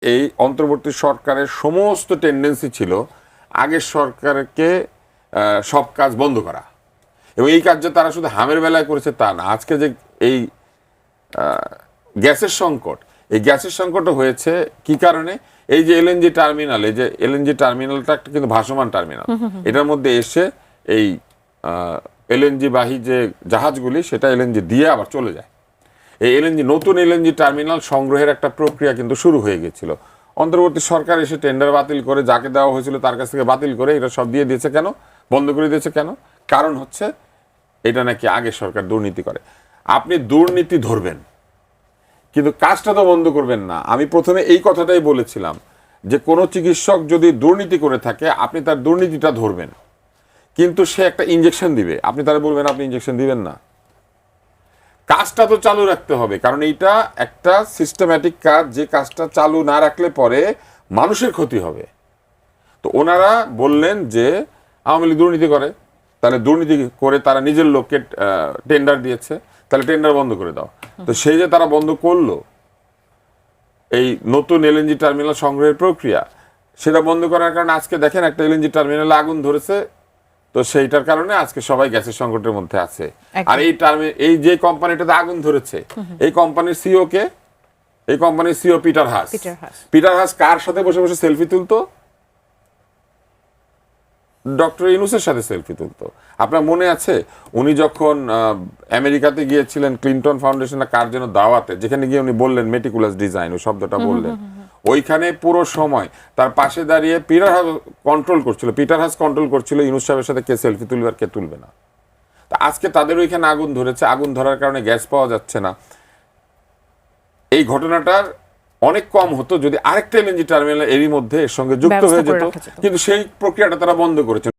এই অন্তর্বর্তী সরকারের সমস্ত টেন্ডেন্সি ছিল আগের সরকারকে সব কাজ বন্ধ করা, এবং এই কাজ যে তারা শুধু হামের বেলায় করেছে তা না। আজকে যে এই গ্যাসের সংকট, এই গ্যাসের সংকটও হয়েছে কি কারণে? এই যে এলএনজি টার্মিনাল, এই যে এলএনজি টার্মিনালটা একটা কিন্তু ভাসমান টার্মিনাল, এটার মধ্যে এসে এই এলএনজি বাহী যে জাহাজগুলি সেটা এলএনজি দিয়ে আবার চলে যায়। এই এলএনজি নতুন এলএনজি টার্মিনাল সংগ্রহের একটা প্রক্রিয়া কিন্তু শুরু হয়ে গেছিল। অন্তর্বর্তী সরকার এসে টেন্ডার বাতিল করে, যাকে দেওয়া হয়েছিল তার কাছ থেকে বাতিল করে এটা সব দিয়ে দিয়েছে। কেন বন্ধ করে দিয়েছে? কেন? কারণ হচ্ছে এটা নাকি আগের সরকার দুর্নীতি করে। আপনি দুর্নীতি ধরবেন কিন্তু কাজটা তো বন্ধ করবেন না। আমি প্রথমে এই কথাটাই বলেছিলাম যে কোনো চিকিৎসক যদি দুর্নীতি করে থাকে আপনি তার দুর্নীতিটা ধরবেন, কিন্তু সে একটা ইনজেকশন দিবে, আপনি তারা বলবেন আপনি ইনজেকশন দিবেন না। কাজটা তো চালু রাখতে হবে, কারণ এইটা একটা সিস্টেম্যাটিক কাজ, যে কাজটা চালু না রাখলে পরে মানুষের ক্ষতি হবে। তো ওনারা বললেন যে আওয়ামী লীগ দুর্নীতি করে, তাহলে দুর্নীতি করে তারা নিজের লোককে টেন্ডার দিয়েছে, তাহলে টেন্ডার বন্ধ করে দাও। তো সেই যে তারা বন্ধ করলো এই নতুন এলএনজি টার্মিনাল সংগ্রহের প্রক্রিয়া, সেটা বন্ধ করার কারণে আজকে দেখেন একটা এলএনজি টার্মিনালে আগুন ধরেছে। তো সেইটার কারণে আজকে সবাই গ্যাসের সংকটের মধ্যে আছে। আর এই যে কোম্পানিটাতে আগুন ধরেছে, এই কোম্পানির সিইও কে? এই কোম্পানির CEO Peter Haas. Peter Haas কার সাথে বসে বসে সেলফি তুলতো? ডক্টর ইউনূসের সাথে সেলফি তুলতো। আপনার মনে আছে উনি যখন আমেরিকাতে গিয়েছিলেন ক্লিনটন ফাউন্ডেশন কার যেন দাওয়াতে, যেখানে গিয়ে উনি বললেন মেটিকুলাস ডিজাইন, ওই শব্দটা বললেন, ওইখানে পুরো সময় তার পাশে দাঁড়িয়ে পিটার হাস কন্ট্রোল করছিল ইউনূস সাহেবের সাথে কে সেলফি তুলবে আর কে তুলবে না। তা আজকে তাদের ওইখানে আগুন ধরেছে, আগুন ধরার কারণে গ্যাস পাওয়া যাচ্ছে না। এই ঘটনাটার অনেক কম হতো যদি আরেকটা এলএনজি টার্মিনাল এরই মধ্যে এর সঙ্গে যুক্ত হয়ে যেত, কিন্তু সেই প্রক্রিয়াটা তারা বন্ধ করেছে।